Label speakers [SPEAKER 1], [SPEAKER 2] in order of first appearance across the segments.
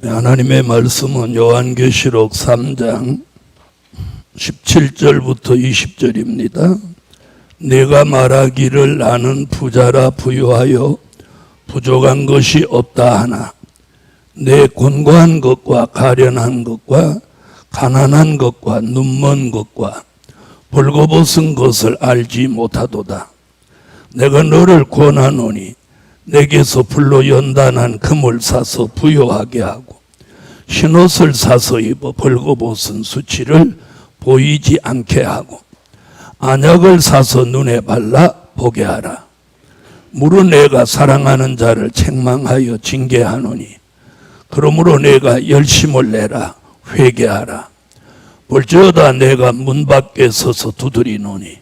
[SPEAKER 1] 하나님의 말씀은 요한계시록 3장 17절부터 20절입니다. 내가 말하기를 나는 부자라 부유하여 부족한 것이 없다 하나 내 곤고한 것과 가련한 것과 가난한 것과 눈먼 것과 벌거벗은 것을 알지 못하도다. 내가 너를 권하노니 내게서 불로 연단한 금을 사서 부요하게 하고 흰옷을 사서 입어 벌거벗은 수치를 보이지 않게 하고 안약을 사서 눈에 발라 보게 하라. 무릇 내가 사랑하는 자를 책망하여 징계하노니 그러므로 내가 열심을 내라 회개하라. 볼지어다 내가 문 밖에 서서 두드리노니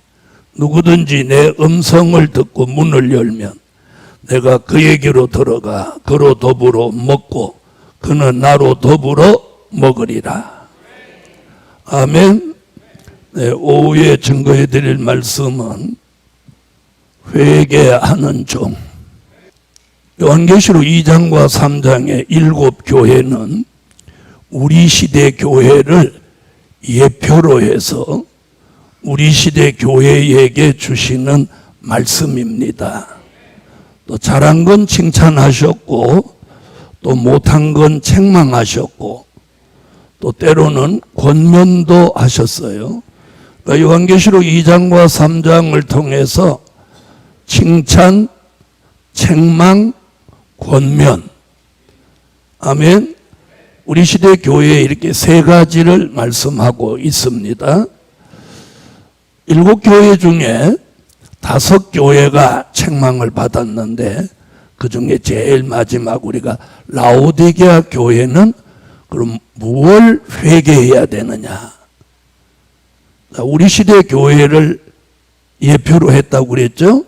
[SPEAKER 1] 누구든지 내 음성을 듣고 문을 열면 내가 그에게로 들어가 그로 더불어 먹고 그는 나로 더불어 먹으리라. 아멘. 네, 오후에 증거해 드릴 말씀은 회개하는 종. 요한계시록 2장과 3장의 7 교회는 우리 시대 교회를 예표로 해서 우리 시대 교회에게 주시는 말씀입니다. 또 잘한 건 칭찬하셨고 또 못한 건 책망하셨고 또 때로는 권면도 하셨어요. 그러니까 요한계시록 2장과 3장을 통해서 칭찬, 책망, 권면. 아멘. 우리 시대 교회에 이렇게 세 가지를 말씀하고 있습니다. 7 교회 중에 5 교회가 책망을 받았는데 그 중에 제일 마지막 우리가 라오디게아 교회는 그럼 무엇을 회개해야 되느냐? 우리 시대 교회를 예표로 했다고 그랬죠?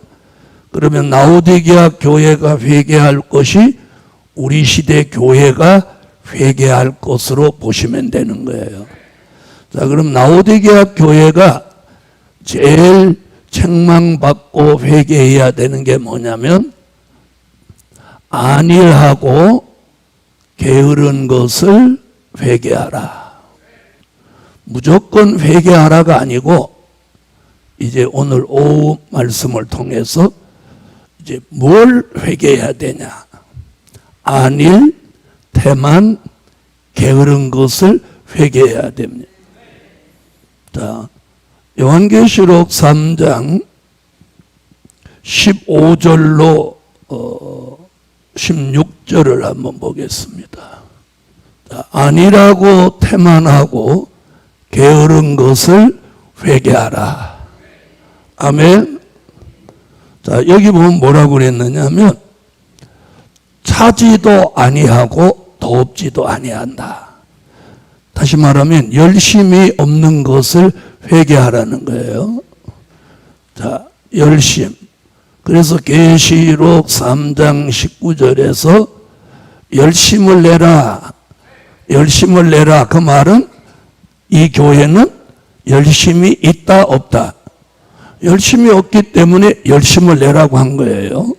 [SPEAKER 1] 그러면 라오디게아 교회가 회개할 것이 우리 시대 교회가 회개할 것으로 보시면 되는 거예요. 자, 그럼 라오디게아 교회가 제일 책망받고 회개해야 되는 게 뭐냐면 안일하고 게으른 것을 회개하라. 무조건 회개하라가 아니고 이제 오늘 오후 말씀을 통해서 이제 뭘 회개해야 되냐. 안일, 태만, 게으른 것을 회개해야 됩니다. 자, 요한계시록 3장 15절로 16절을 한번 보겠습니다. 자, 안일하고 태만하고 게으른 것을 회개하라. 아멘. 자, 여기 보면 뭐라고 그랬느냐면 차지도 아니하고 돕지도 아니한다. 다시 말하면 열심이 없는 것을 회개하라는 거예요. 자, 열심. 그래서 계시록 3장 19절에서 열심을 내라. 열심을 내라. 그 말은 이 교회는 열심이 있다 없다. 열심이 없기 때문에 열심을 내라고 한 거예요.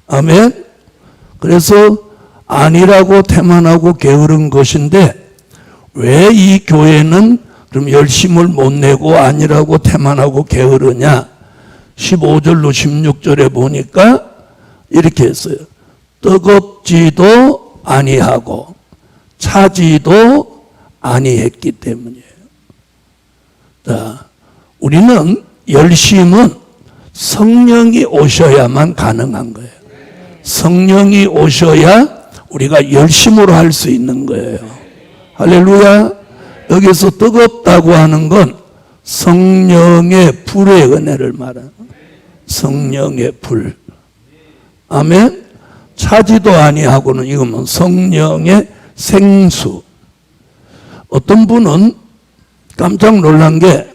[SPEAKER 1] 아멘. 그래서 안일하고 태만하고 게으른 것인데 왜 이 교회는 그럼 열심을 못 내고 안일하고 태만하고 게으르냐? 15절로 16절에 보니까 이렇게 했어요. 뜨겁지도 아니하고 차지도 아니했기 때문이에요. 자, 우리는 열심은 성령이 오셔야만 가능한 거예요. 성령이 오셔야 우리가 열심으로 할 수 있는 거예요. 할렐루야. 여기서 뜨겁다고 하는 건 성령의 불의 은혜를 말하는 성령의 불. 아멘. 차지도 아니하고는 이거는 성령의 생수. 어떤 분은 깜짝 놀란 게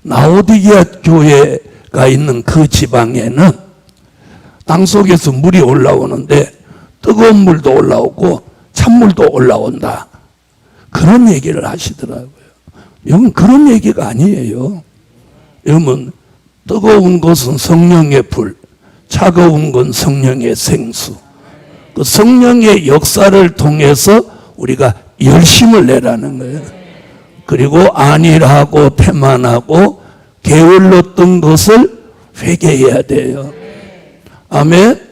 [SPEAKER 1] 라오디게아 교회가 있는 그 지방에는 땅속에서 물이 올라오는데 뜨거운 물도 올라오고 찬물도 올라온다. 그런 얘기를 하시더라고요. 이건 그런 얘기가 아니에요. 여러분, 뜨거운 것은 성령의 불, 차가운 건 성령의 생수. 그 성령의 역사를 통해서 우리가 열심을 내라는 거예요. 그리고 안일하고 태만하고 게을렀던 것을 회개해야 돼요. 아멘.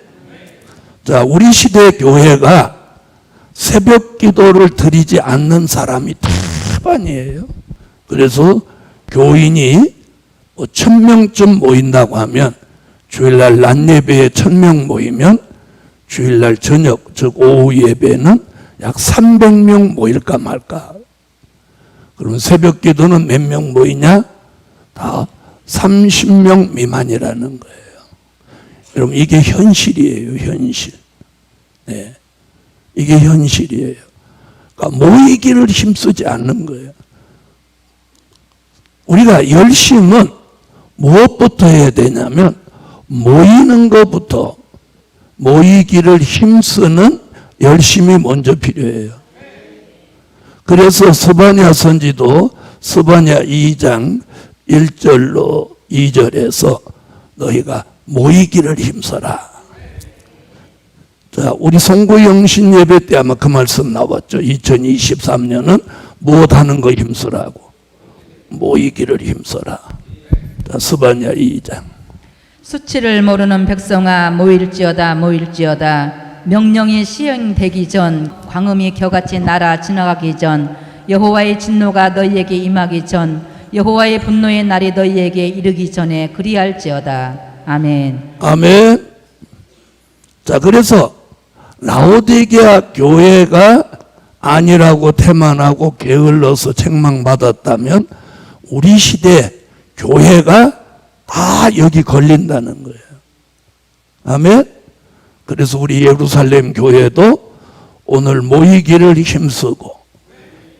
[SPEAKER 1] 자, 우리 시대 교회가 새벽 기도를 드리지 않는 사람이 태반이에요. 그래서 교인이 1000명쯤 모인다고 하면 주일날 낮 예배에 1000명 모이면 주일날 저녁, 즉 오후 예배는 약 300명 모일까 말까. 그러면 새벽 기도는 몇 명 모이냐? 다 30명 미만이라는 거예요. 여러분, 이게 현실이에요, 현실. 네. 이게 현실이에요. 그러니까 모이기를 힘쓰지 않는 거예요. 우리가 열심은 무엇부터 해야 되냐면 모이는 것부터, 모이기를 힘쓰는 열심이 먼저 필요해요. 그래서 스바냐 선지도 스바냐 2장 1절로 2절에서 너희가 모이기를 힘써라. 자, 우리 송구영신 예배 때 아마 그 말씀 나왔죠. 2023년은 무엇하는 거 힘쓰라고. 모이기를 힘써라. 자, 스바냐 2장.
[SPEAKER 2] 수치를 모르는 백성아 모일지어다 모일지어다. 명령이 시행되기 전, 광음이 겨같이 날아 지나가기 전, 여호와의 진노가 너희에게 임하기 전, 여호와의 분노의 날이 너희에게 이르기 전에 그리할지어다. 아멘.
[SPEAKER 1] 아멘. 자, 그래서 라오디게아 교회가 안일하고 태만하고 게을러서 책망받았다면 우리 시대 교회가 다 여기 걸린다는 거예요. 아멘. 그래서 우리 예루살렘 교회도 오늘 모이기를 힘쓰고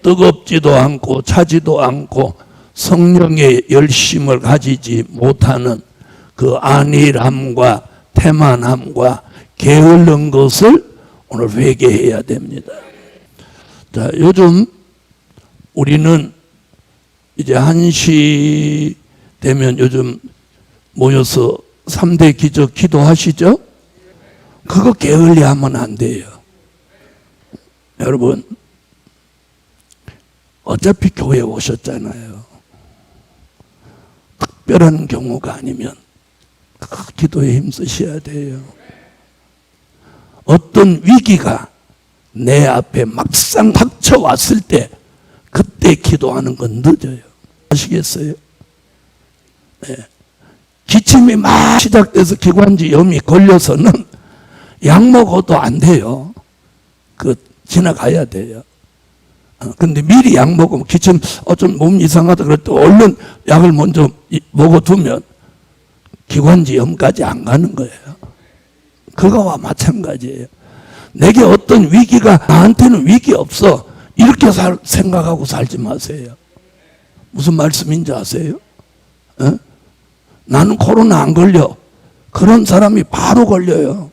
[SPEAKER 1] 뜨겁지도 않고 차지도 않고 성령의 열심을 가지지 못하는 그 안일함과 태만함과 게으른 것을 오늘 회개해야 됩니다. 자, 요즘 우리는 이제 1시 되면 요즘 모여서 3대 기적 기도하시죠? 그거 게을리 하면 안 돼요. 여러분, 어차피 교회 오셨잖아요. 특별한 경우가 아니면 그 기도에 힘쓰셔야 돼요. 어떤 위기가 내 앞에 막상 닥쳐왔을 때 그때 기도하는 건 늦어요. 아시겠어요? 네. 기침이 막 시작돼서 기관지염이 걸려서는 약 먹어도 안 돼요. 지나가야 돼요. 근데 미리 약 먹으면 기침, 좀 몸 이상하다 그럴 때 얼른 약을 먼저 먹어두면 기관지염까지 안 가는 거예요. 그거와 마찬가지예요. 내게 어떤 위기가 나한테는 위기 없어. 이렇게 생각하고 살지 마세요. 무슨 말씀인지 아세요? 나는 코로나 안 걸려. 그런 사람이 바로 걸려요.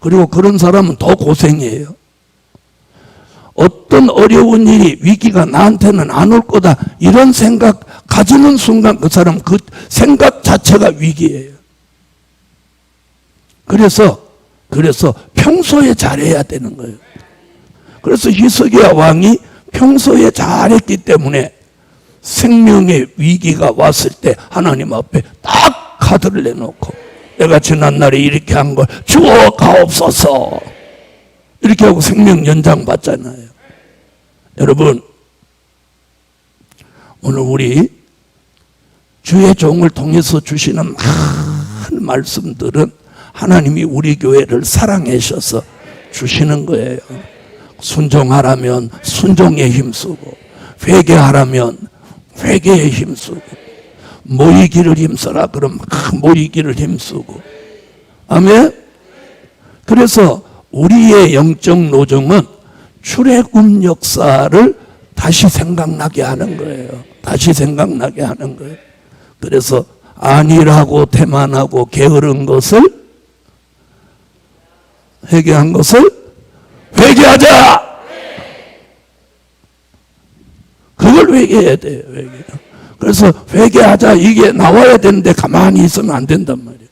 [SPEAKER 1] 그리고 그런 사람은 더 고생이에요. 어떤 어려운 일이, 위기가 나한테는 안 올 거다, 이런 생각 가지는 순간 그 사람 그 생각 자체가 위기예요. 그래서 평소에 잘해야 되는 거예요. 그래서 히스기야 왕이 평소에 잘했기 때문에 생명의 위기가 왔을 때 하나님 앞에 딱 카드를 내놓고 내가 지난날에 이렇게 한 걸 주어 가옵소서 이렇게 하고 생명 연장 받잖아요. 여러분, 오늘 우리 주의 종을 통해서 주시는 많은 말씀들은 하나님이 우리 교회를 사랑하셔서 주시는 거예요. 순종하라면 순종에 힘쓰고, 회개하라면 회개에 힘쓰고, 모이기를 힘써라 그럼 모이기를 힘쓰고. 아멘. 그래서 우리의 영적 노정은 출애굽 역사를 다시 생각나게 하는 거예요. 다시 생각나게 하는 거예요. 그래서 안일하고 태만하고 게으른 것을, 회개한 것을 회개하자. 그걸 회개해야 돼요. 회개. 그래서 회개하자 이게 나와야 되는데 가만히 있으면 안 된단 말이에요.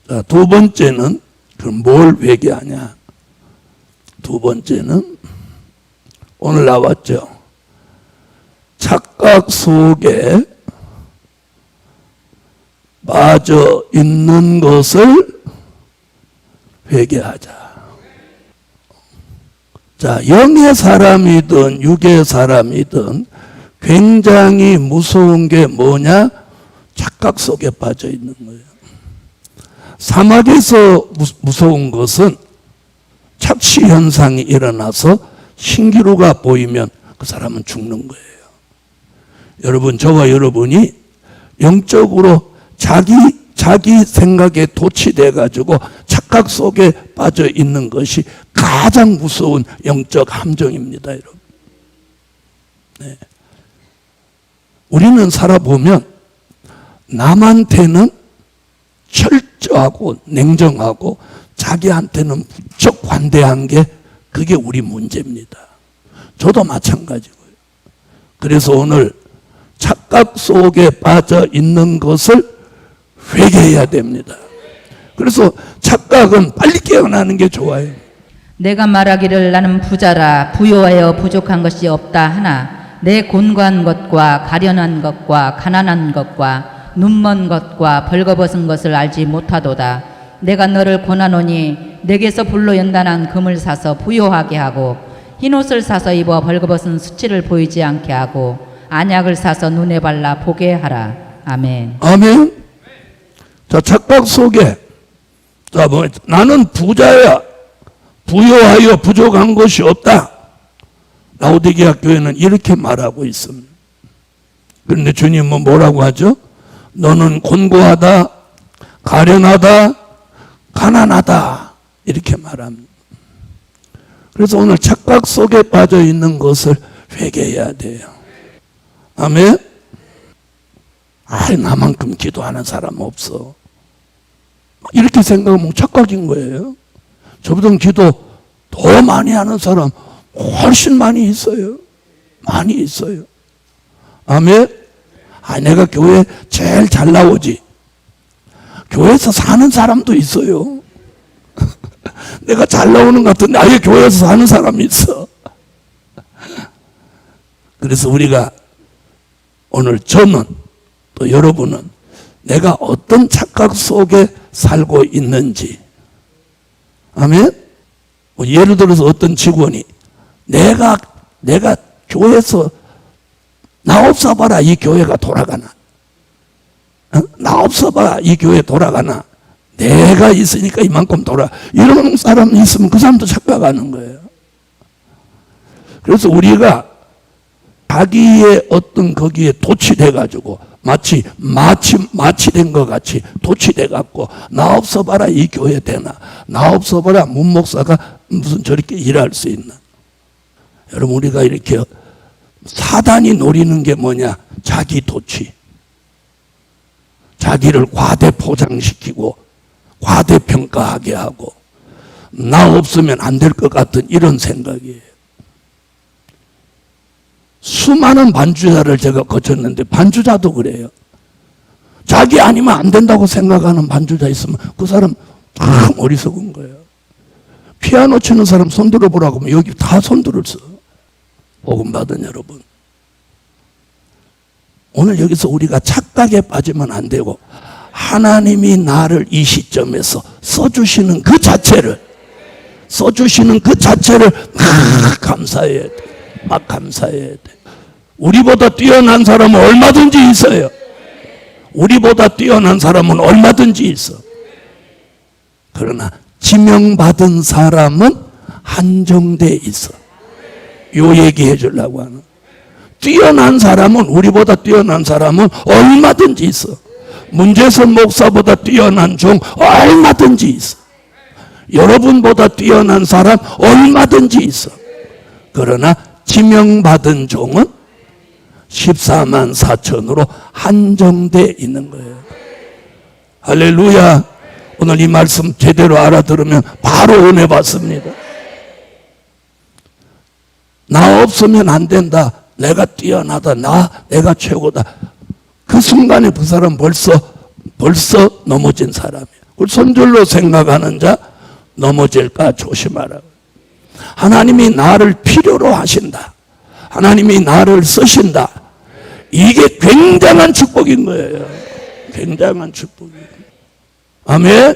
[SPEAKER 1] 자, 두 번째는 그럼 뭘 회개하냐? 두 번째는 오늘 나왔죠. 착각 속에 빠져 있는 것을 회개하자. 자, 영의 사람이든 육의 사람이든 굉장히 무서운 게 뭐냐? 착각 속에 빠져 있는 거예요. 사막에서 무서운 것은 착시 현상이 일어나서 신기루가 보이면 그 사람은 죽는 거예요. 여러분, 저와 여러분이 영적으로 자기 생각에 도취돼 가지고 착각 속에 빠져 있는 것이 가장 무서운 영적 함정입니다, 여러분. 네. 우리는 살아보면 남한테는 철저하고 냉정하고 자기한테는 무척 관대한 게 그게 우리 문제입니다. 저도 마찬가지고요. 그래서 오늘 착각 속에 빠져 있는 것을 회개해야 됩니다. 그래서 착각은 빨리 깨어나는 게 좋아요.
[SPEAKER 2] 내가 말하기를 나는 부자라 부요하여 부족한 것이 없다 하나 내 곤고한 것과 가련한 것과 가난한 것과 눈먼 것과 벌거벗은 것을 알지 못하도다. 내가 너를 권하노니 내게서 불로 연단한 금을 사서 부요하게 하고 흰옷을 사서 입어 벌거벗은 수치를 보이지 않게 하고 안약을 사서 눈에 발라 보게 하라. 아멘.
[SPEAKER 1] 아멘. 자, 착각 속에 나는 부자야. 부요하여 부족한 것이 없다. 라오디게아 교회는 이렇게 말하고 있습니다. 그런데 주님은 뭐라고 하죠? 너는 곤고하다, 가련하다, 가난하다 이렇게 말합니다. 그래서 오늘 착각 속에 빠져 있는 것을 회개해야 돼요. 아멘. 나만큼 기도하는 사람 없어. 이렇게 생각하면 착각인 거예요. 저보다 기도 더 많이 하는 사람 훨씬 많이 있어요. 많이 있어요. 아멘. 내가 교회 제일 잘 나오지. 교회에서 사는 사람도 있어요. 내가 잘 나오는 것 같은데 아예 교회에서 사는 사람이 있어. 그래서 우리가 오늘 저는 또 여러분은 내가 어떤 착각 속에 살고 있는지. 아멘. 예를 들어서 어떤 직원이 내가 교회에서 나 없어봐라 이 교회가 돌아가나? 나 없어봐라 이 교회 돌아가나? 내가 있으니까 이만큼 이런 사람이 있으면 그 사람도 착각하는 거예요. 그래서 우리가 자기의 어떤 거기에 도취돼 가지고 마치 마취된 것 같이 도취돼 갖고 나 없어봐라 이 교회 되나? 나 없어봐라 문 목사가 무슨 저렇게 일할 수 있나? 여러분, 우리가 이렇게 사단이 노리는 게 뭐냐? 자기 도취. 자기를 과대 포장시키고 과대 평가하게 하고 나 없으면 안 될 것 같은 이런 생각이에요. 수많은 반주자를 제가 거쳤는데 반주자도 그래요. 자기 아니면 안 된다고 생각하는 반주자 있으면 그 사람 다 어리석은 거예요. 피아노 치는 사람 손 들어보라고 하면 여기 다 손 들었어. 복음 받은 여러분, 오늘 여기서 우리가 착각에 빠지면 안 되고 하나님이 나를 이 시점에서 써주시는 그 자체를 막 감사해야 돼. 막 감사해야 돼. 우리보다 뛰어난 사람은 얼마든지 있어요. 우리보다 뛰어난 사람은 얼마든지 있어. 그러나 지명받은 사람은 한정돼 있어. 요 얘기해 주려고 하는. 뛰어난 사람은, 우리보다 뛰어난 사람은 얼마든지 있어. 문재선 목사보다 뛰어난 종 얼마든지 있어. 여러분보다 뛰어난 사람 얼마든지 있어. 그러나 지명받은 종은 14만 4천으로 한정돼 있는 거예요. 할렐루야. 오늘 이 말씀 제대로 알아들으면 바로 은혜 받습니다. 나 없으면 안 된다. 내가 뛰어나다. 내가 최고다. 그 순간에 그 사람 벌써 넘어진 사람이에요. 그걸 손절로 생각하는 자 넘어질까 조심하라. 하나님이 나를 필요로 하신다. 하나님이 나를 쓰신다. 이게 굉장한 축복인 거예요. 굉장한 축복이에요. 아멘.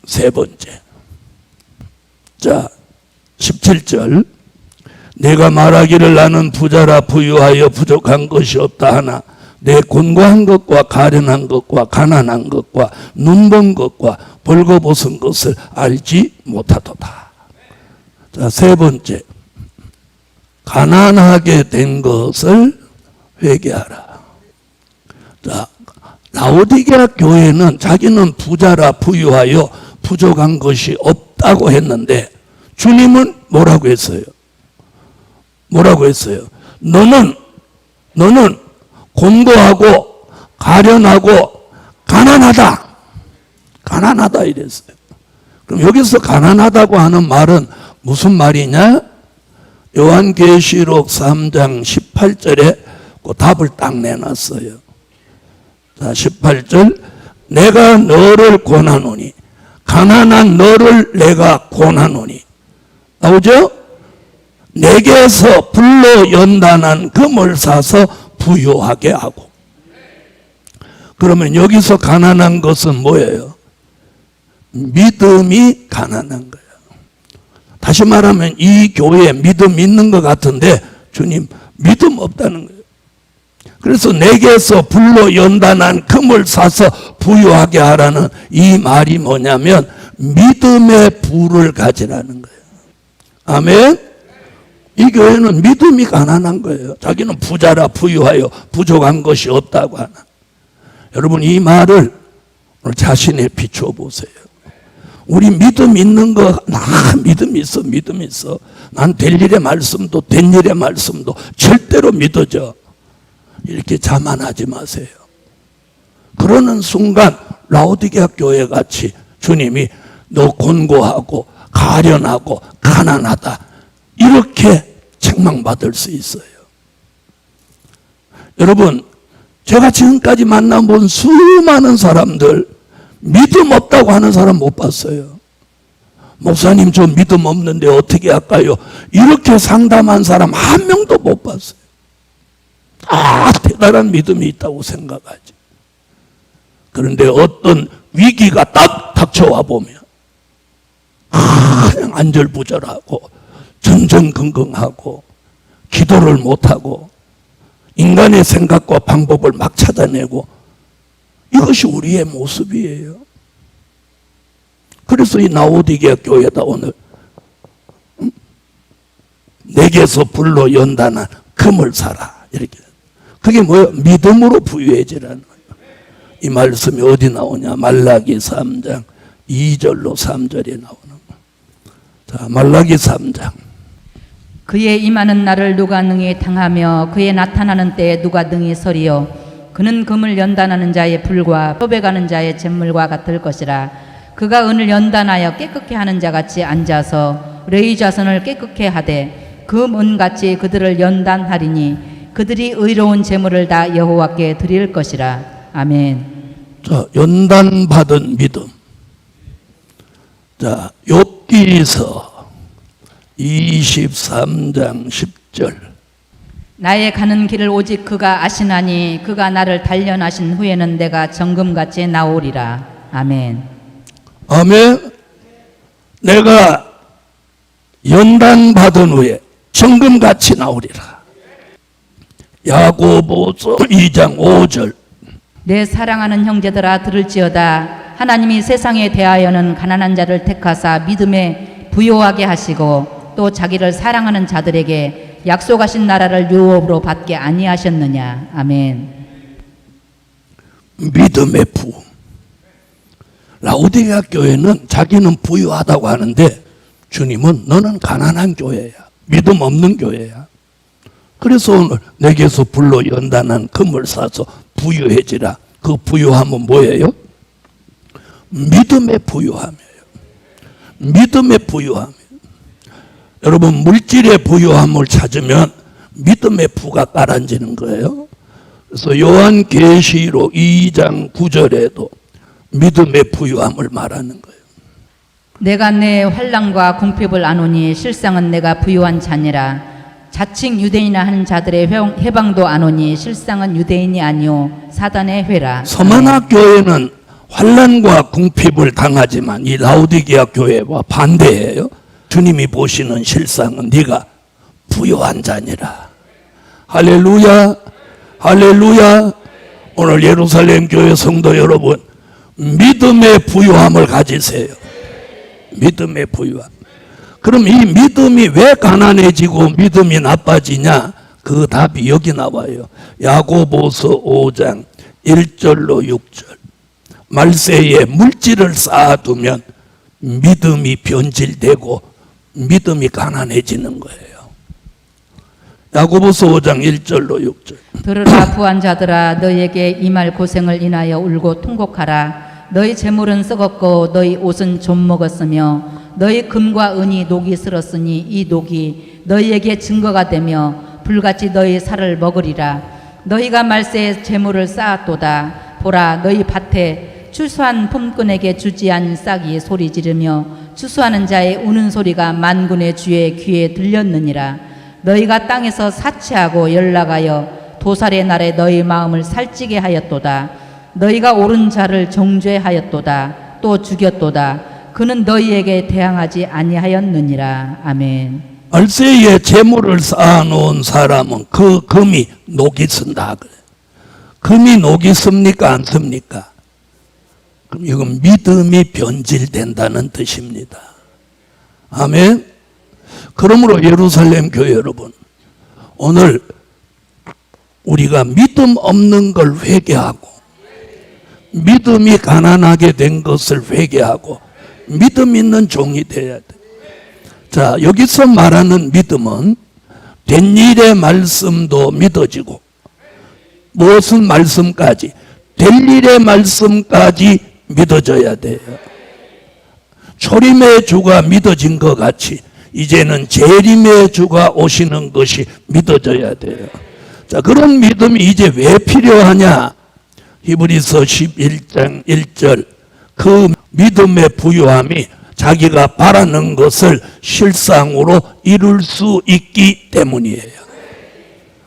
[SPEAKER 1] 세 번째. 자, 17절. 내가 말하기를 나는 부자라 부유하여 부족한 것이 없다 하나 내 곤고한 것과 가련한 것과 가난한 것과 눈먼 것과 벌거벗은 것을 알지 못하도다. 자, 세 번째. 가난하게 된 것을 회개하라. 자, 라오디게아 교회는 자기는 부자라 부유하여 부족한 것이 없다고 했는데 주님은 뭐라고 했어요? 뭐라고 했어요? 너는 곤고하고 가련하고 가난하다. 가난하다 이랬어요. 그럼 여기서 가난하다고 하는 말은 무슨 말이냐? 요한계시록 3장 18절에 그 답을 딱 내놨어요. 자, 18절. 내가 너를 권하노니 가난한 너를 내가 권하노니. 나오죠? 내게서 불로 연단한 금을 사서 부유하게 하고. 그러면 여기서 가난한 것은 뭐예요? 믿음이 가난한 거예요. 다시 말하면 이 교회에 믿음 있는 것 같은데 주님 믿음 없다는 거예요. 그래서 내게서 불로 연단한 금을 사서 부유하게 하라는 이 말이 뭐냐면 믿음의 부를 가지라는 거예요. 아멘. 이 교회는 믿음이 가난한 거예요. 자기는 부자라 부유하여 부족한 것이 없다고 하나. 여러분 이 말을 오늘 자신에 비추어 보세요. 우리 믿음 있는 거, 나 믿음 있어. 난 될 일의 말씀도 된 일의 말씀도 절대로 믿어져. 이렇게 자만하지 마세요. 그러는 순간 라오디게아 교회 같이 주님이 너 곤고하고 가련하고 가난하다 이렇게 책망받을 수 있어요. 여러분 제가 지금까지 만나본 수많은 사람들 믿음 없다고 하는 사람 못 봤어요. 목사님 저 믿음 없는데 어떻게 할까요? 이렇게 상담한 사람 한 명도 못 봤어요. 대단한 믿음이 있다고 생각하지. 그런데 어떤 위기가 딱 닥쳐와 보면 그냥 안절부절하고 전전긍긍하고 기도를 못하고 인간의 생각과 방법을 막 찾아내고 이것이 우리의 모습이에요. 그래서 이 라오디게아 교회다 오늘 내게서 불로 연단한 금을 사라 이렇게. 그게 뭐예요? 믿음으로 부유해지라는 거예요. 이 말씀이 어디 나오냐? 말라기 3장 2절로 3절에 나오는 거예요. 자, 말라기 3장.
[SPEAKER 2] 그의 임하는 날을 누가 능히 당하며 그의 나타나는 때에 누가 능히 서리요. 그는 금을 연단하는 자의 불과 표백하는 자의 잿물과 같을 것이라. 그가 은을 연단하여 깨끗게 하는 자같이 앉아서 레위 자손을 깨끗게 하되 금 은같이 그들을 연단하리니 그들이 의로운 제물을 다 여호와께 드릴 것이라. 아멘.
[SPEAKER 1] 자, 연단받은 믿음. 자, 욥기서 23장 10절.
[SPEAKER 2] 나의 가는 길을 오직 그가 아시나니 그가 나를 단련하신 후에는 내가 정금같이 나오리라. 아멘.
[SPEAKER 1] 아멘. 내가 연단받은 후에 정금같이 나오리라. 야고보서 2장 5절.
[SPEAKER 2] 내 사랑하는 형제들아 들을지어다. 하나님이 세상에 대하여는 가난한 자를 택하사 믿음에 부요하게 하시고 또 자기를 사랑하는 자들에게 약속하신 나라를 유업으로 받게 아니하셨느냐. 아멘.
[SPEAKER 1] 믿음의 부. 라오디게아 교회는 자기는 부유하다고 하는데 주님은 너는 가난한 교회야. 믿음 없는 교회야. 그래서 오늘 내게서 불로 연단한 금을 사서 부유해지라. 그 부유함은 뭐예요? 믿음의 부유함이에요. 믿음의 부유함이에요. 여러분 물질의 부유함을 찾으면 믿음의 부가 깔아지는 거예요. 그래서 요한계시록 2장 9절에도 믿음의 부유함을 말하는 거예요.
[SPEAKER 2] 내가 내 환난과 궁핍을 아노니 실상은 내가 부유한 자니라. 자칭 유대인이나 하는 자들의 해방도 아노니 실상은 유대인이 아니요 사단의 회라.
[SPEAKER 1] 서만학 교회는 환난과 궁핍을 당하지만 이 라오디게아 교회와 반대예요. 주님이 보시는 실상은 네가 부유한 자니라. 할렐루야, 할렐루야. 오늘 예루살렘 교회 성도 여러분, 믿음의 부유함을 가지세요. 믿음의 부유함. 그럼 이 믿음이 왜 가난해지고 믿음이 나빠지냐? 그 답이 여기 나와요. 야고보서 5장 1절로 6절. 말세에 물질을 쌓아두면 믿음이 변질되고 믿음이 가난해지는 거예요. 야고보서 5장 1절로 6절.
[SPEAKER 2] 들으라 부한 자들아, 너희에게 임할 고생을 인하여 울고 통곡하라. 너희 재물은 썩었고 너희 옷은 좀 먹었으며 너희 금과 은이 녹이 슬었으니 이 녹이 너희에게 증거가 되며 불같이 너희 살을 먹으리라. 너희가 말세에 재물을 쌓았도다. 보라, 너희 밭에 추수한 품꾼에게 주지 않은 싹이 소리 지르며 추수하는 자의 우는 소리가 만군의 주의 귀에 들렸느니라. 너희가 땅에서 사치하고 연락하여 도살의 날에 너희 마음을 살찌게 하였도다. 너희가 옳은 자를 정죄하였도다. 또 죽였도다. 그는 너희에게 대항하지 아니하였느니라. 아멘.
[SPEAKER 1] 말세에 재물을 쌓아놓은 사람은 그 금이 녹이 쓴다. 금이 녹이 씁니까? 안 씁니까? 그럼 이건 믿음이 변질된다는 뜻입니다. 아멘. 그러므로 예루살렘 교회 여러분, 오늘 우리가 믿음 없는 걸 회개하고 믿음이 가난하게 된 것을 회개하고 믿음 있는 종이 돼야 돼. 자, 여기서 말하는 믿음은 된 일의 말씀도 믿어지고 무슨 말씀까지? 될 일의 말씀까지 믿어져야 돼요. 초림의 주가 믿어진 것 같이 이제는 재림의 주가 오시는 것이 믿어져야 돼요. 자, 그런 믿음이 이제 왜 필요하냐? 히브리서 11장 1절. 그 믿음의 부유함이 자기가 바라는 것을 실상으로 이룰 수 있기 때문이에요.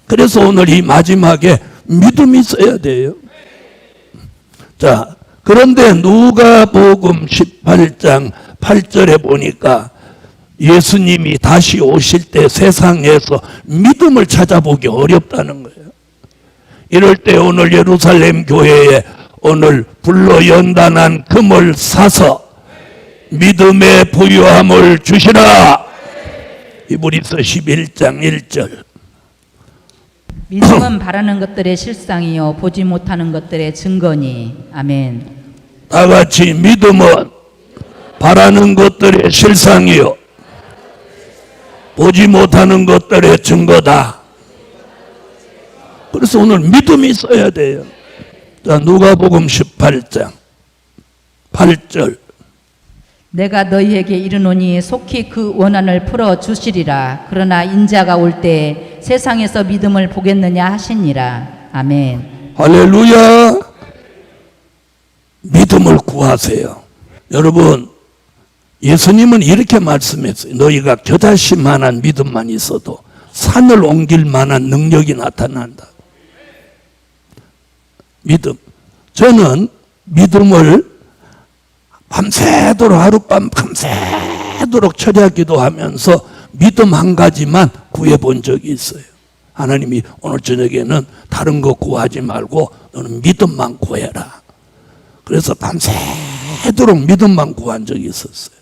[SPEAKER 1] 그래서 오늘 이 마지막에 믿음이 있어야 돼요. 자, 그런데 누가복음 18장 8절에 보니까 예수님이 다시 오실 때 세상에서 믿음을 찾아보기 어렵다는 거예요. 이럴 때 오늘 예루살렘 교회에 오늘 불로 연단한 금을 사서 믿음의 부유함을 주시라. 히브리서 11장 1절.
[SPEAKER 2] 믿음은 바라는 것들의 실상이요 보지 못하는 것들의 증거니. 아멘.
[SPEAKER 1] 다 같이 믿음은 바라는 것들의 실상이요 보지 못하는 것들의 증거다. 그래서 오늘 믿음이 있어야 돼요. 자, 누가복음 18장 8절.
[SPEAKER 2] 내가 너희에게 이르노니 속히 그 원한을 풀어 주시리라. 그러나 인자가 올 때 세상에서 믿음을 보겠느냐 하시니라. 아멘.
[SPEAKER 1] 할렐루야. 믿음을 구하세요. 여러분, 예수님은 이렇게 말씀했어요. 너희가 겨자씨만한 믿음만 있어도 산을 옮길 만한 능력이 나타난다. 믿음. 저는 믿음을 밤새도록 하룻밤 밤새도록 철야 기도하면서 믿음 한 가지만 구해본 적이 있어요. 하나님이 오늘 저녁에는 다른 거 구하지 말고 너는 믿음만 구해라. 그래서 밤새도록 믿음만 구한 적이 있었어요.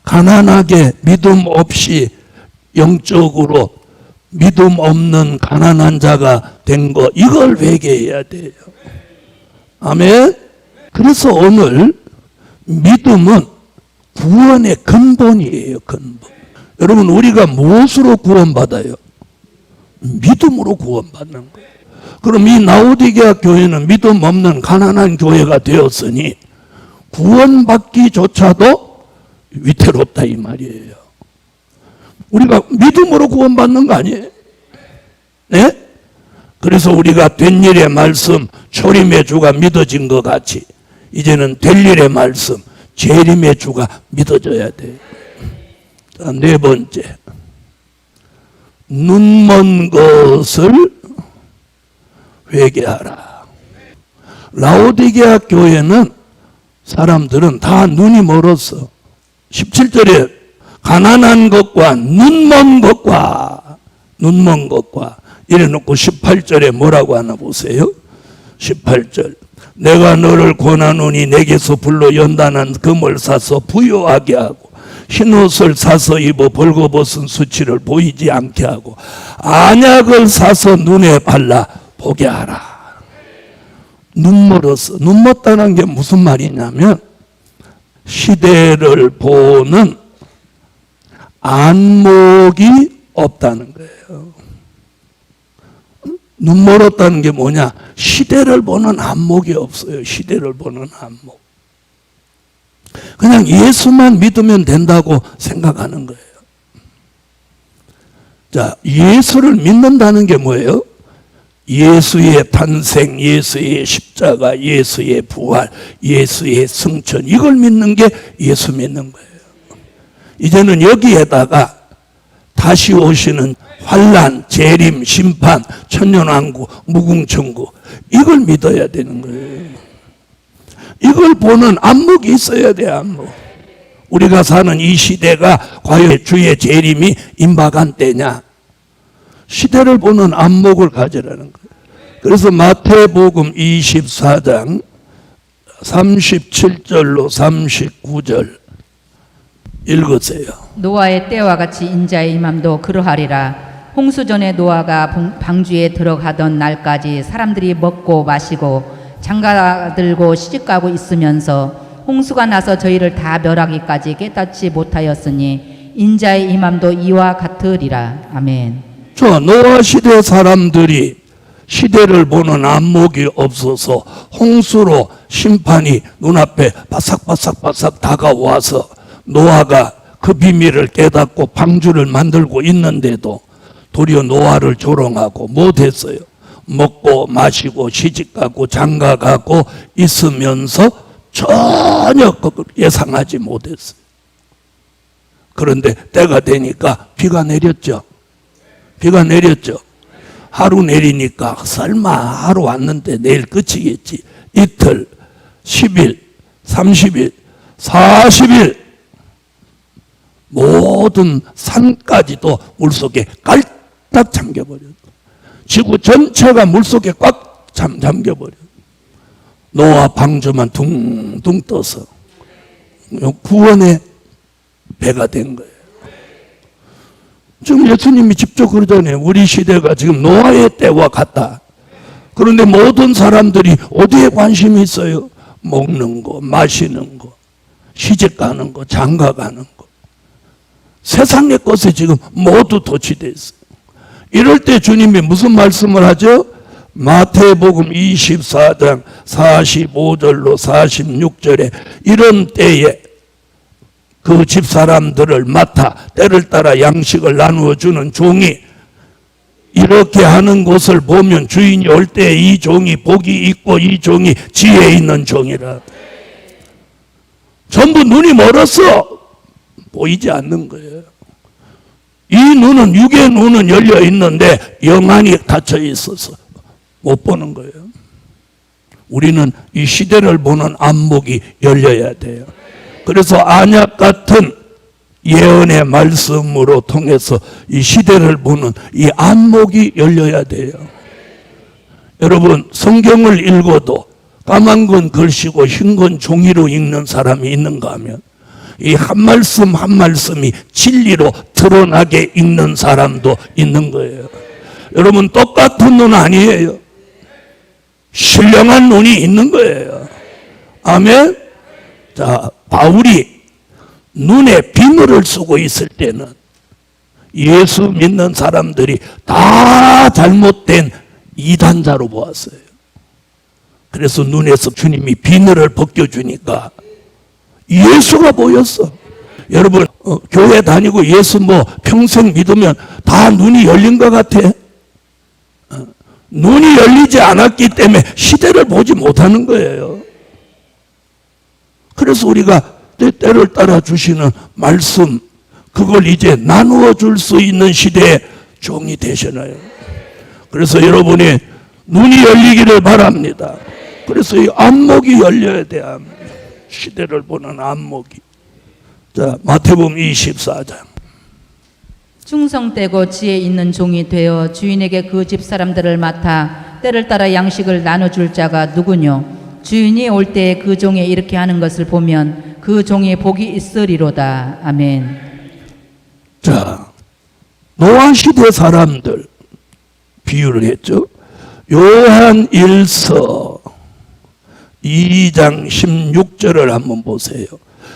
[SPEAKER 1] 가난하게 믿음 없이 영적으로 믿음 없는 가난한 자가 된 거, 이걸 회개해야 돼요. 아멘. 그래서 오늘 믿음은 구원의 근본이에요. 근본. 여러분, 우리가 무엇으로 구원받아요? 믿음으로 구원받는 거예요. 그럼 이 라오디게아 교회는 믿음 없는 가난한 교회가 되었으니 구원받기조차도 위태롭다 이 말이에요. 우리가 믿음으로 구원받는 거 아니에요? 네? 그래서 우리가 된 일의 말씀, 초림의 주가 믿어진 것 같이 이제는 될 일의 말씀, 재림의 주가 믿어져야 돼요. 자, 네 번째, 눈먼 것을 회개하라. 라오디게아 교회는 사람들은 다 눈이 멀었어. 17절에 가난한 것과 눈먼 것과 이래놓고 18절에 뭐라고 하나 보세요. 18절, 내가 너를 권하노니 내게서 불로 연단한 금을 사서 부요하게 하고 흰옷을 사서 입어 벌거벗은 수치를 보이지 않게 하고 안약을 사서 눈에 발라 보게 하라. 눈 멀었어. 눈 멀다는 게 무슨 말이냐면 시대를 보는 안목이 없다는 거예요. 눈 멀었다는 게 뭐냐? 시대를 보는 안목이 없어요. 시대를 보는 안목. 그냥 예수만 믿으면 된다고 생각하는 거예요. 자, 예수를 믿는다는 게 뭐예요? 예수의 탄생, 예수의 십자가, 예수의 부활, 예수의 승천, 이걸 믿는 게 예수 믿는 거예요. 이제는 여기에다가 다시 오시는 환난, 재림, 심판, 천년왕국, 무궁천국, 이걸 믿어야 되는 거예요. 이걸 보는 안목이 있어야 돼, 안목. 우리가 사는 이 시대가 과연 주의 재림이 임박한 때냐? 시대를 보는 안목을 가지라는 거예요. 그래서 마태복음 24장 37절로 39절 읽으세요.
[SPEAKER 2] 노아의 때와 같이 인자의 임함도 그러하리라. 홍수전에 노아가 방주에 들어가던 날까지 사람들이 먹고 마시고 장가들고 시집가고 있으면서 홍수가 나서 저희를 다 멸하기까지 깨닫지 못하였으니 인자의 임함도 이와 같으리라. 아멘.
[SPEAKER 1] 저 노아 시대 사람들이 시대를 보는 안목이 없어서 홍수로 심판이 눈앞에 바삭바삭바삭 다가와서 노아가 그 비밀을 깨닫고 방주를 만들고 있는데도 도리어 노아를 조롱하고 못했어요. 먹고 마시고 시집가고 장가가고 있으면서 전혀 예상하지 못했어요. 그런데 때가 되니까 비가 내렸죠. 비가 내렸죠. 하루 내리니까 설마 하루 왔는데 내일 끝이겠지. 이틀, 10일, 30일, 40일 모든 산까지도 물속에 깔딱 잠겨버렸다. 지구 전체가 물속에 꽉 잠겨버렸다. 노아 방주만 둥둥 떠서 구원의 배가 된 거예요. 지금 예수님이 직접 그러잖아요. 우리 시대가 지금 노아의 때와 같다. 그런데 모든 사람들이 어디에 관심이 있어요? 먹는 거, 마시는 거, 시집 가는 거, 장가 가는 거. 세상의 것에 지금 모두 도취되어 있어요. 이럴 때 주님이 무슨 말씀을 하죠? 마태복음 24장 45절로 46절에 이런 때에 그 집사람들을 맡아 때를 따라 양식을 나누어 주는 종이 이렇게 하는 것을 보면 주인이 올 때 이 종이 복이 있고 이 종이 지혜 있는 종이라. 전부 눈이 멀었어. 보이지 않는 거예요. 이 눈은, 육의 눈은 열려 있는데 영안이 닫혀 있어서 못 보는 거예요. 우리는 이 시대를 보는 안목이 열려야 돼요. 그래서 안약 같은 예언의 말씀으로 통해서 이 시대를 보는 이 안목이 열려야 돼요. 여러분, 성경을 읽어도 까만 건 글씨고 흰 건 종이로 읽는 사람이 있는가 하면 이 한 말씀 한 말씀이 진리로 드러나게 읽는 사람도 있는 거예요. 여러분, 똑같은 눈 아니에요. 신령한 눈이 있는 거예요. 아멘. 자, 바울이 눈에 비늘을 쓰고 있을 때는 예수 믿는 사람들이 다 잘못된 이단자로 보았어요. 그래서 눈에서 주님이 비늘을 벗겨주니까 예수가 보였어. 여러분, 교회 다니고 예수 뭐 평생 믿으면 다 눈이 열린 것 같아? 눈이 열리지 않았기 때문에 시대를 보지 못하는 거예요. 그래서 우리가 때때를 따라 주시는 말씀, 그걸 이제 나누어 줄 수 있는 시대의 종이 되시나요? 그래서 여러분이 눈이 열리기를 바랍니다. 그래서 이 안목이 열려야 돼. 시대를 보는 안목이. 자, 마태복음 24장.
[SPEAKER 2] 충성되고 지혜 있는 종이 되어 주인에게 그 집 사람들을 맡아 때를 따라 양식을 나눠줄 자가 누구뇨? 주인이 올 때 그 종이 이렇게 하는 것을 보면 그 종이 복이 있으리로다. 아멘.
[SPEAKER 1] 자, 노아 시대 사람들 비유를 했죠. 요한 1서 2장 16절을 한번 보세요.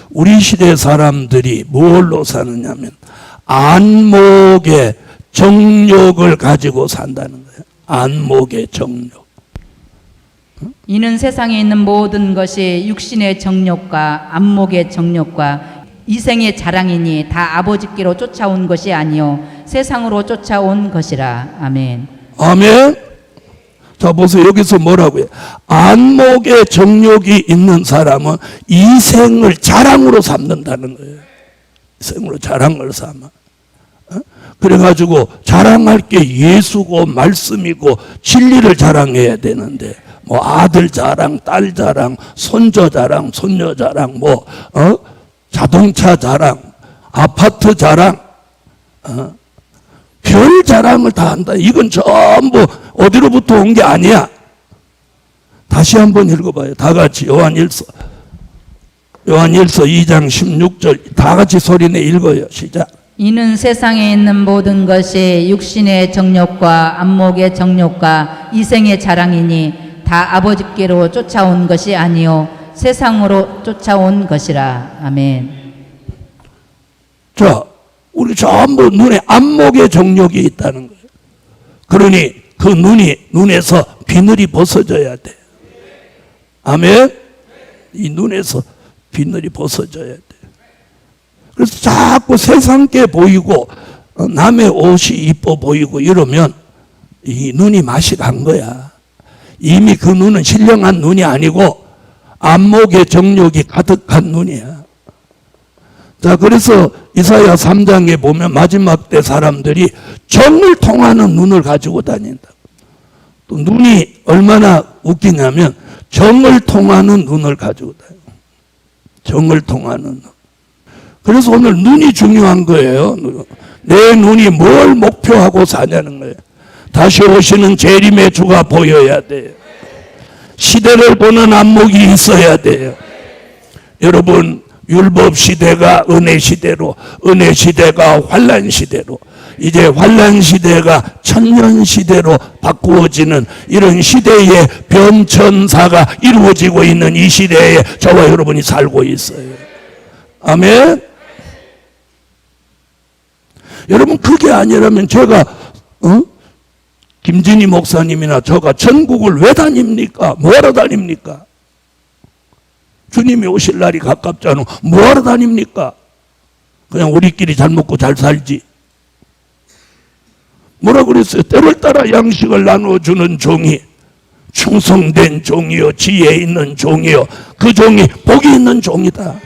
[SPEAKER 1] 우리 시대 사람들이 뭘로 사느냐면 안목의 정욕을 가지고 산다는 거예요. 안목의 정욕.
[SPEAKER 2] 이는 세상에 있는 모든 것이 육신의 정욕과 안목의 정욕과 이생의 자랑이니 다 아버지께로 쫓아온 것이 아니요 세상으로 쫓아온 것이라. 아멘.
[SPEAKER 1] 아멘. 자, 보세요. 여기서 뭐라고요? 안목의 정욕이 있는 사람은 이생을 자랑으로 삼는다는 거예요. 이생으로 자랑을 삼아. 그래가지고 자랑할 게 예수고 말씀이고 진리를 자랑해야 되는데 뭐 아들 자랑, 딸 자랑, 손자 자랑, 손녀 자랑, 자동차 자랑, 아파트 자랑, 별 자랑을 다 한다. 이건 전부 어디로부터 온 게 아니야. 다시 한번 읽어봐요. 다 같이 요한일서 2장 16절 다 같이 소리내 읽어요. 시작.
[SPEAKER 2] 이는 세상에 있는 모든 것이 육신의 정욕과 안목의 정욕과 이생의 자랑이니 다 아버지께로 쫓아온 것이 아니요 세상으로 쫓아온 것이라. 아멘.
[SPEAKER 1] 자, 우리 전부 눈에 안목의 정욕이 있다는 거예요. 그러니 그 눈에서 비늘이 벗어져야 돼. 아멘. 이 눈에서 비늘이 벗어져야 돼. 그래서 자꾸 세상께 보이고 남의 옷이 이뻐 보이고 이러면 이 눈이 맛이 간 거야. 이미 그 눈은 신령한 눈이 아니고 안목의 정욕이 가득한 눈이야. 자, 그래서 이사야 3장에 보면 마지막 때 사람들이 정을 통하는 눈을 가지고 다닌다. 또 눈이 얼마나 웃기냐면 정을 통하는 눈을 가지고 다녀. 정을 통하는 눈. 그래서 오늘 눈이 중요한 거예요. 내 눈이 뭘 목표하고 사냐는 거예요. 다시 오시는 재림의 주가 보여야 돼요. 시대를 보는 안목이 있어야 돼요. 여러분, 율법 시대가 은혜 시대로, 은혜 시대가 환란 시대로, 이제 환란 시대가 천년 시대로 바꾸어지는 이런 시대의 변천사가 이루어지고 있는 이 시대에 저와 여러분이 살고 있어요. 아멘. 여러분, 그게 아니라면 제가 김진희 목사님이나 저가 전국을 왜 다닙니까? 뭐하러 다닙니까? 주님이 오실 날이 가깝잖아. 뭐하러 다닙니까? 그냥 우리끼리 잘 먹고 잘 살지. 뭐라 그랬어요? 때를 따라 양식을 나눠주는 종이 충성된 종이요, 지혜 있는 종이요, 그 종이 복이 있는 종이다.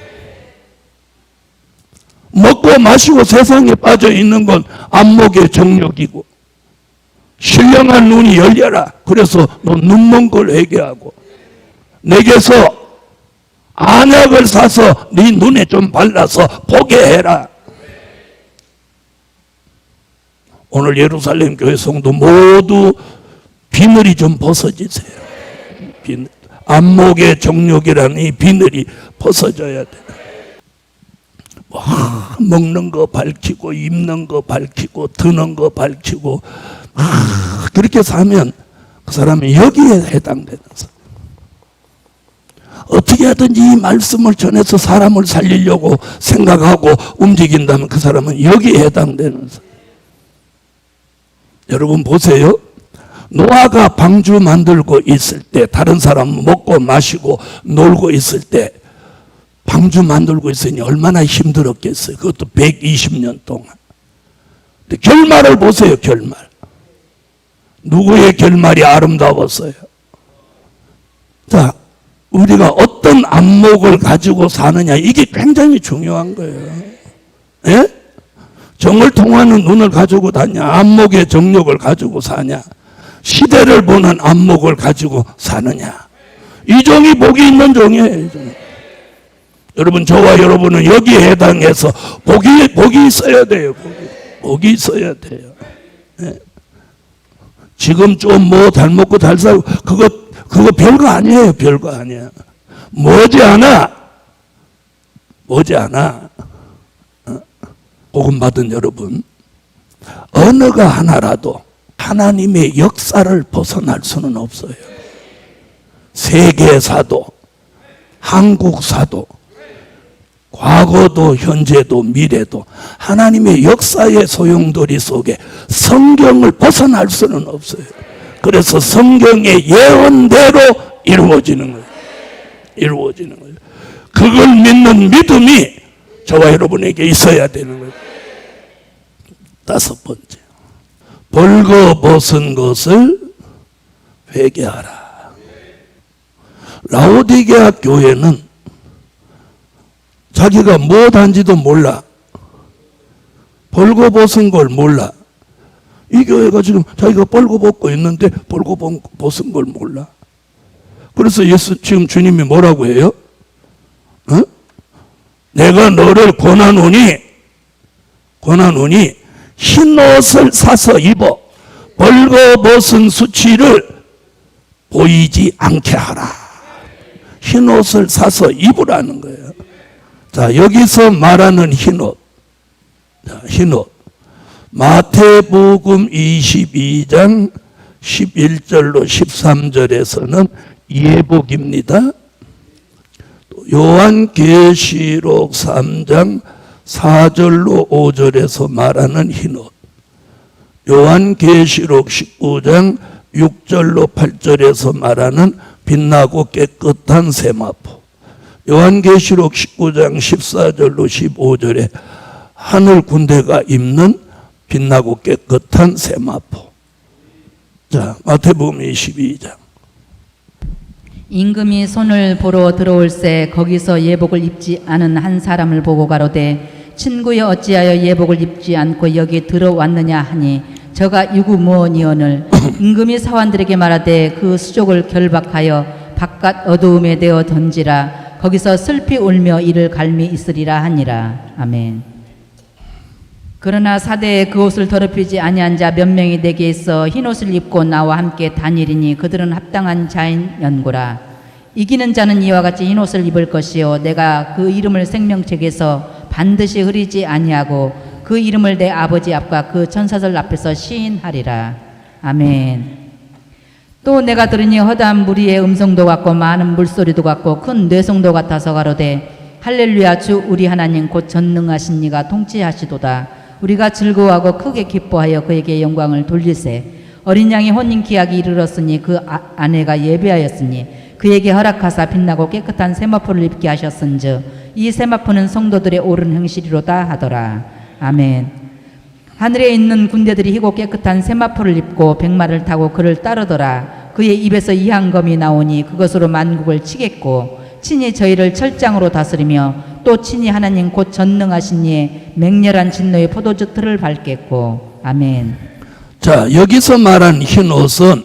[SPEAKER 1] 먹고 마시고 세상에 빠져 있는 건 안목의 정욕이고, 신령한 눈이 열려라. 그래서 너 눈먼 걸 회개하고, 내게서 안약을 사서 네 눈에 좀 발라서 보게 해라. 오늘 예루살렘 교회 성도 모두 비늘이 좀 벗어지세요. 비늘. 안목의 정욕이라는 이 비늘이 벗어져야 돼. 먹는 거 밝히고 입는 거 밝히고 드는 거 밝히고 그렇게 사면 그 사람이 여기에 해당되는 사람. 어떻게 하든지 이 말씀을 전해서 사람을 살리려고 생각하고 움직인다면 그 사람은 여기에 해당되는 사람. 여러분 보세요. 노아가 방주 만들고 있을 때, 다른 사람 먹고 마시고 놀고 있을 때 방주 만들고 있으니 얼마나 힘들었겠어요. 그것도 120년 동안. 근데 결말을 보세요. 결말. 누구의 결말이 아름다웠어요? 자, 우리가 어떤 안목을 가지고 사느냐, 이게 굉장히 중요한 거예요. 예? 정을 통하는 눈을 가지고 다냐, 안목의 정력을 가지고 사냐, 시대를 보는 안목을 가지고 사느냐. 이 종이 복이 있는 종이에요. 이 종. 여러분, 저와 여러분은 여기에 해당해서 복이 있어야 돼요. 복이 있어야 돼요. 예. 지금 좀 뭐 잘 먹고 잘 살고 그거 별거 아니에요. 별거 아니야. 머지않아 복음 받은 여러분, 어느가 하나라도 하나님의 역사를 벗어날 수는 없어요. 세계사도, 한국사도, 과거도 현재도 미래도 하나님의 역사의 소용돌이 속에 성경을 벗어날 수는 없어요. 그래서 성경의 예언대로 이루어지는 거예요. 이루어지는 거예요. 그걸 믿는 믿음이 저와 여러분에게 있어야 되는 거예요. 다섯 번째, 벌거벗은 것을 회개하라. 라오디게아 교회는 자기가 무엇한지도 몰라. 벌거벗은 걸 몰라. 이 교회가 지금 자기가 벌거벗고 있는데 벌거벗은 걸 몰라. 그래서 지금 주님이 뭐라고 해요? 어? 내가 너를 권하노니 흰 옷을 사서 입어 벌거벗은 수치를 보이지 않게 하라. 흰 옷을 사서 입으라는 거예요. 자, 여기서 말하는 흰옷. 자, 흰옷. 마태복음 22장 11절로 13절에서는 예복입니다. 요한계시록 3장 4절로 5절에서 말하는 흰옷. 요한계시록 19장 6절로 8절에서 말하는 빛나고 깨끗한 세마포. 요한계시록 19장 14절로 15절에 하늘 군대가 입는 빛나고 깨끗한 세마포. 자, 마태복음 22장.
[SPEAKER 2] 임금이 손을 보러 들어올새 거기서 예복을 입지 않은 한 사람을 보고 가로되 친구여 어찌하여 예복을 입지 않고 여기 들어왔느냐 하니 저가 유구무원이언을 임금이 사환들에게 말하되 그 수족을 결박하여 바깥 어두움에 내어 던지라. 거기서 슬피 울며 이를 갈미 있으리라 하니라. 아멘. 그러나 사대에 그 옷을 더럽히지 아니한 자 몇 명이 내게 있어 흰옷을 입고 나와 함께 다니리니 그들은 합당한 자인 연고라. 이기는 자는 이와 같이 흰옷을 입을 것이요 내가 그 이름을 생명책에서 반드시 흐리지 아니하고 그 이름을 내 아버지 앞과 그 천사들 앞에서 시인하리라. 아멘. 또 내가 들으니 허다한 무리의 음성도 같고 많은 물소리도 같고 큰 뇌성도 같아서 가로되 할렐루야, 주 우리 하나님 곧 전능하신 이가 통치하시도다. 우리가 즐거워하고 크게 기뻐하여 그에게 영광을 돌리세. 어린 양이 혼인 기약이 이르렀으니 그 아내가 예배하였으니 그에게 허락하사 빛나고 깨끗한 세마포를 입게 하셨은즉 이 세마포는 성도들의 옳은 행실이로다 하더라. 아멘. 하늘에 있는 군대들이 희고 깨끗한 세마포를 입고 백마를 타고 그를 따르더라. 그의 입에서 이한검이 나오니 그것으로 만국을 치겠고 친히 저희를 철장으로 다스리며 또 친히 하나님 곧 전능하신 이의 맹렬한 진노의 포도주 틀을 밟겠고. 아멘.
[SPEAKER 1] 자, 여기서 말한 흰옷은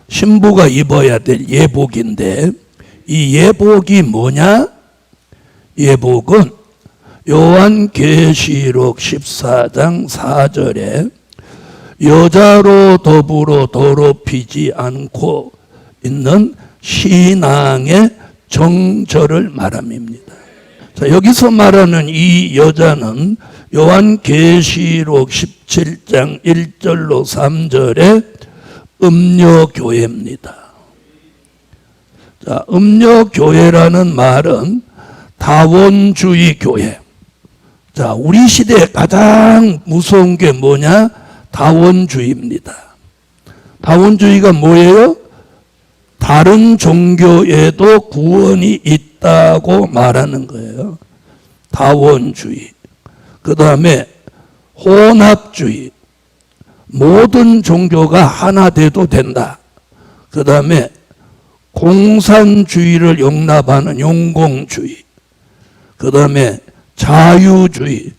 [SPEAKER 1] 신부가 입어야 될 예복인데 이 예복이 뭐냐? 예복은 요한계시록 14장 4절에 여자로 더불어 더럽히지 않고 있는 신앙의 정절을 말함입니다. 자, 여기서 말하는 이 여자는 요한계시록 17장 1절로 3절의 음녀교회입니다. 자, 음녀교회라는 말은 다원주의 교회. 자, 우리 시대에 가장 무서운 게 뭐냐? 다원주의입니다. 다원주의가 뭐예요? 다른 종교에도 구원이 있다고 말하는 거예요. 다원주의. 그 다음에 혼합주의. 모든 종교가 하나 돼도 된다. 그 다음에 공산주의를 용납하는 용공주의, 그 다음에 자유주의,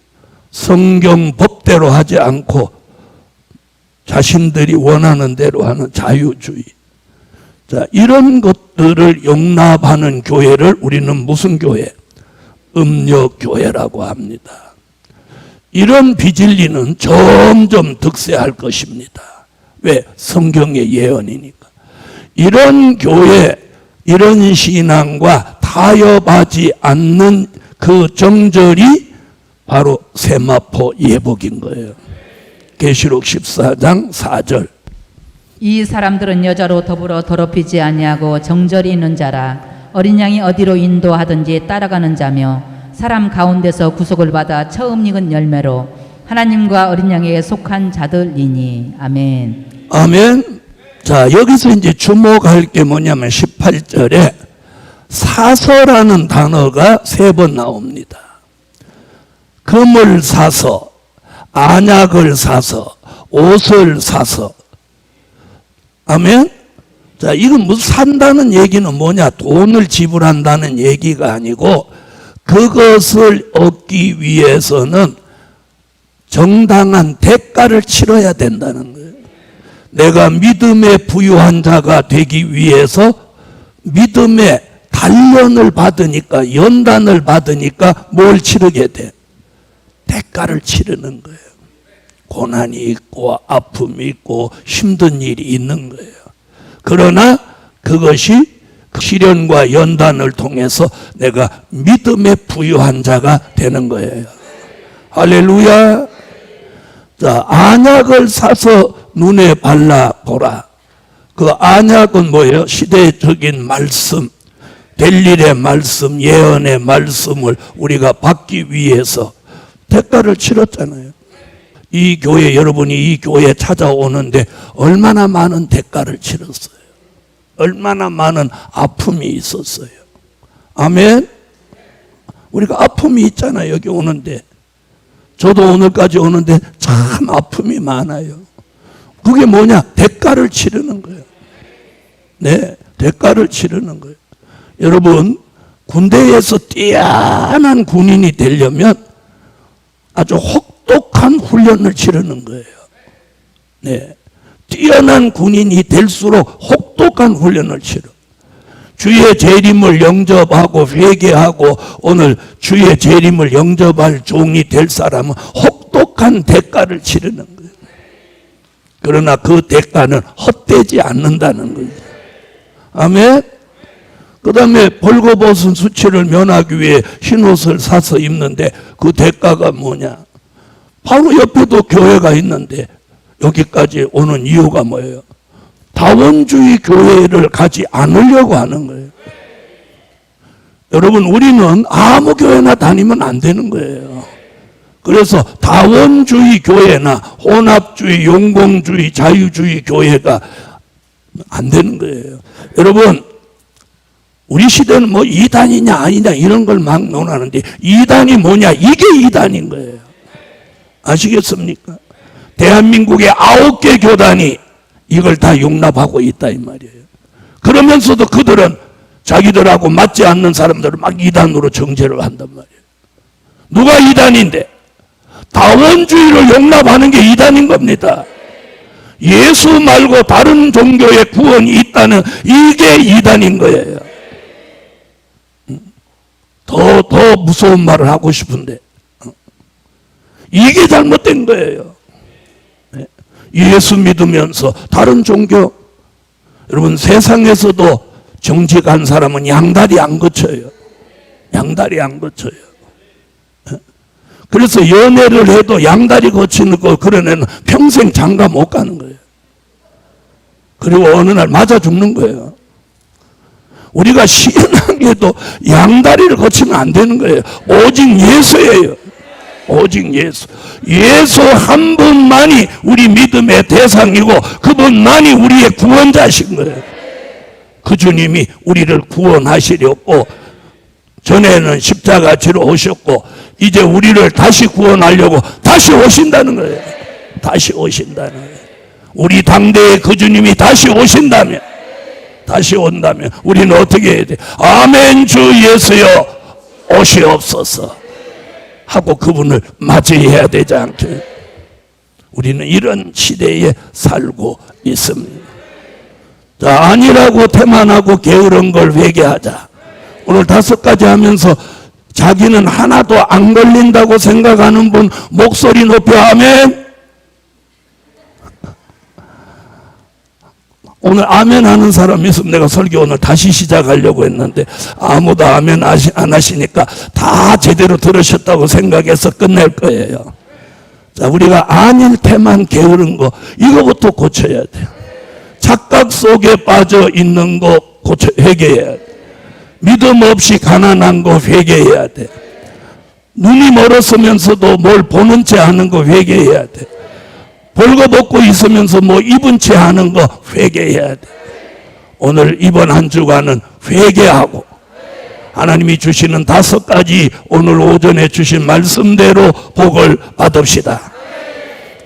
[SPEAKER 1] 성경 법대로 하지 않고 자신들이 원하는 대로 하는 자유주의. 자, 이런 것들을 용납하는 교회를 우리는 무슨 교회? 음력교회라고 합니다. 이런 비진리는 점점 득세할 것입니다. 왜? 성경의 예언이니까. 이런 교회, 이런 신앙과 타협하지 않는 그 정절이 바로 세마포 예복인 거예요. 계시록 14장 4절.
[SPEAKER 2] 이 사람들은 여자로 더불어 더럽히지 아니하고 정절이 있는 자라. 어린 양이 어디로 인도하든지 따라가는 자며 사람 가운데서 구속을 받아 처음 익은 열매로 하나님과 어린 양에게 속한 자들이니. 아멘.
[SPEAKER 1] 아멘. 자, 여기서 이제 주목할 게 뭐냐면 18절에 사서라는 단어가 3번 나옵니다. 금을 사서, 안약을 사서, 옷을 사서. 아멘. 자, 이건 무슨 산다는 얘기는 뭐냐? 돈을 지불한다는 얘기가 아니고 그것을 얻기 위해서는 정당한 대가를 치러야 된다는 거예요. 내가 믿음에 부유한 자가 되기 위해서 믿음의 단련을 받으니까, 연단을 받으니까 뭘 치르게 돼? 대가를 치르는 거예요. 고난이 있고 아픔이 있고 힘든 일이 있는 거예요. 그러나 그것이 시련과 연단을 통해서 내가 믿음에 부유한 자가 되는 거예요. 할렐루야. 자, 안약을 사서 눈에 발라보라. 그 안약은 뭐예요? 시대적인 말씀, 될 일의 말씀, 예언의 말씀을 우리가 받기 위해서 대가를 치렀잖아요. 이 교회, 여러분이 이 교회에 찾아오는데 얼마나 많은 대가를 치렀어요. 얼마나 많은 아픔이 있었어요. 아멘. 우리가 아픔이 있잖아요. 여기 오는데. 저도 오늘까지 오는데 참 아픔이 많아요. 그게 뭐냐? 대가를 치르는 거예요. 네, 대가를 치르는 거예요. 여러분, 군대에서 뛰어난 군인이 되려면 아주 혹독한 훈련을 치르는 거예요. 네, 뛰어난 군인이 될수록 혹독한 훈련을 치러. 주의 재림을 영접하고 회개하고 오늘 주의 재림을 영접할 종이 될 사람은 혹독한 대가를 치르는 거예요. 그러나 그 대가는 헛되지 않는다는 거예요. 아멘. 그 다음에 벌거벗은 수치를 면하기 위해 흰옷을 사서 입는데 그 대가가 뭐냐? 바로 옆에도 교회가 있는데 여기까지 오는 이유가 뭐예요? 다원주의 교회를 가지 않으려고 하는 거예요. 여러분, 우리는 아무 교회나 다니면 안 되는 거예요. 그래서 다원주의 교회나 혼합주의, 용공주의, 자유주의 교회가 안 되는 거예요. 여러분, 우리 시대는 뭐 이단이냐 아니냐 이런 걸 막 논하는데 이단이 뭐냐? 이게 이단인 거예요. 아시겠습니까? 대한민국의 9개 교단이 이걸 다 용납하고 있다 이 말이에요. 그러면서도 그들은 자기들하고 맞지 않는 사람들을 막 이단으로 정죄를 한단 말이에요. 누가 이단인데? 다원주의를 용납하는 게 이단인 겁니다. 예수 말고 다른 종교의 구원이 있다는 이게 이단인 거예요. 더 무서운 말을 하고 싶은데 이게 잘못된 거예요. 예수 믿으면서 다른 종교, 여러분 세상에서도 정직한 사람은 양다리 안 거쳐요. 양다리 안 거쳐요. 그래서 연애를 해도 양다리 거치는 거 그런 애는 평생 장가 못 가는 거예요. 그리고 어느 날 맞아 죽는 거예요. 우리가 신앙에도 양다리를 거치면 안 되는 거예요. 오직 예수예요. 오직 예수. 예수 한 분만이 우리 믿음의 대상이고 그분만이 우리의 구원자신 거예요. 그 주님이 우리를 구원하시려고 전에는 십자가 지러 오셨고 이제 우리를 다시 구원하려고 다시 오신다는 거예요. 다시 오신다는 거예요. 우리 당대의 그 주님이 다시 오신다면 다시 온다면 우리는 어떻게 해야 돼? 아멘 주 예수여 오시옵소서 하고 그분을 맞이해야 되지 않게. 우리는 이런 시대에 살고 있습니다. 자, 아니라고 태만하고 게으른 걸 회개하자. 오늘 5가지 하면서 자기는 하나도 안 걸린다고 생각하는 분 목소리 높여 아멘. 오늘 아멘 하는 사람 있으면 내가 설교 오늘 다시 시작하려고 했는데 아무도 아멘 안 하시니까 다 제대로 들으셨다고 생각해서 끝낼 거예요. 자, 우리가 아닐 테만 게으른 거 이거부터 고쳐야 돼요. 착각 속에 빠져 있는 거 회개해야 돼. 믿음 없이 가난한 거 회개해야 돼. 눈이 멀었으면서도 뭘 보는 채 하는 거 회개해야 돼. 벌거벗고 있으면서 뭐 입은 채 하는 거 회개해야 돼. 오늘 이번 한 주간은 회개하고 하나님이 주시는 5가지 오늘 오전에 주신 말씀대로 복을 받읍시다.